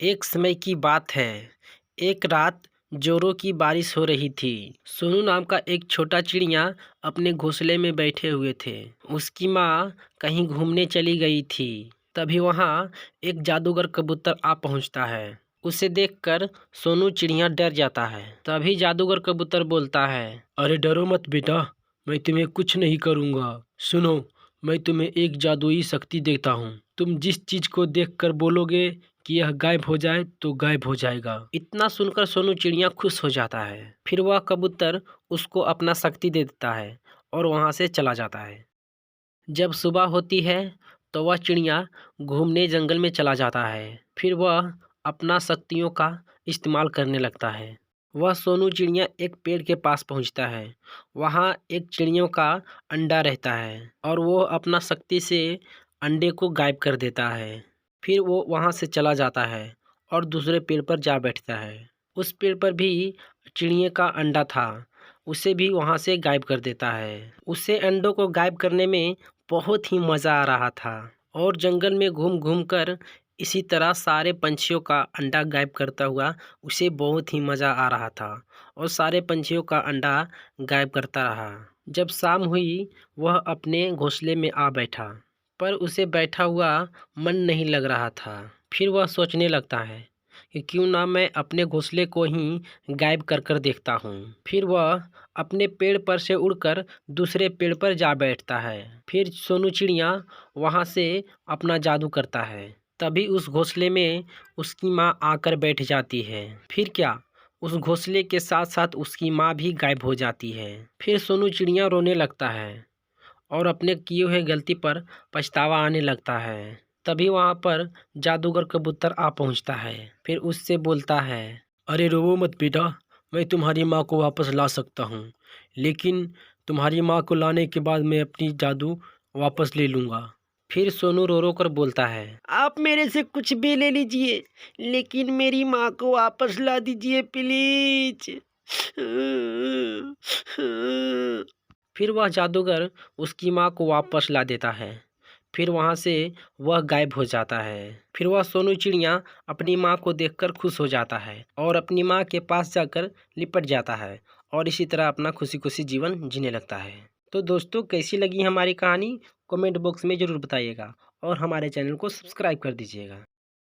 एक समय की बात है। एक रात जोरों की बारिश हो रही थी। सोनू नाम का एक छोटा चिड़िया अपने घोंसले में बैठे हुए थे। उसकी माँ कहीं घूमने चली गई थी। तभी वहाँ एक जादूगर कबूतर आ पहुँचता है। उसे देखकर सोनू चिड़िया डर जाता है। तभी जादूगर कबूतर बोलता है, अरे डरो मत बेटा, मैं तुम्हें कुछ नहीं करूँगा। सुनो, मैं तुम्हें एक जादुई शक्ति देता हूँ। तुम जिस चीज को देखकर बोलोगे कि यह गायब हो जाए तो गायब हो जाएगा। इतना सुनकर सोनू चिड़िया खुश हो जाता है। फिर वह कबूतर उसको अपना शक्ति दे देता है और वहाँ से चला जाता है। जब सुबह होती है तो वह चिड़िया घूमने जंगल में चला जाता है। फिर वह अपना शक्तियों का इस्तेमाल करने लगता है। वह सोनू चिड़िया एक पेड़ के पास पहुंचता है। वहां एक चिड़ियों का अंडा रहता है और वो अपना शक्ति से अंडे को गायब कर देता है। फिर वो वहां से चला जाता है और दूसरे पेड़ पर जा बैठता है। उस पेड़ पर भी चिड़िया का अंडा था, उसे भी वहां से गायब कर देता है। उसे अंडों को गायब करने में बहुत ही मज़ा आ रहा था और जंगल में घूम घूम कर इसी तरह सारे पंछियों का अंडा गायब करता हुआ उसे बहुत ही मज़ा आ रहा था और सारे पंछियों का अंडा गायब करता रहा। जब शाम हुई वह अपने घोंसले में आ बैठा, पर उसे बैठा हुआ मन नहीं लग रहा था। फिर वह सोचने लगता है कि क्यों ना मैं अपने घोंसले को ही गायब कर कर देखता हूँ। फिर वह अपने पेड़ पर से उड़कर दूसरे पेड़ पर जा बैठता है। फिर सोनू चिड़िया वहाँ से अपना जादू करता है। तभी उस घोंसले में उसकी माँ आकर बैठ जाती है। फिर क्या, उस घोंसले के साथ साथ उसकी माँ भी गायब हो जाती है। फिर सोनू चिड़िया रोने लगता है और अपने किए हुए गलती पर पछतावा आने लगता है। तभी वहाँ पर जादूगर कबूतर आ पहुँचता है। फिर उससे बोलता है, अरे रोवो मत बेटा, मैं तुम्हारी माँ को वापस ला सकता हूँ, लेकिन तुम्हारी माँ को लाने के बाद मैं अपनी जादू वापस ले लूँगा। फिर सोनू रो रो कर बोलता है, आप मेरे से कुछ भी ले लीजिए, लेकिन मेरी माँ को वापस ला दीजिए प्लीज। फिर वह जादूगर उसकी माँ को वापस ला देता है। फिर वहाँ से वह गायब हो जाता है। फिर वह सोनू चिड़िया अपनी माँ को देखकर खुश हो जाता है और अपनी माँ के पास जाकर लिपट जाता है और इसी तरह अपना खुशी खुशी जीवन जीने लगता है। तो दोस्तों, कैसी लगी हमारी कहानी कमेंट बॉक्स में ज़रूर बताइएगा और हमारे चैनल को सब्सक्राइब कर दीजिएगा।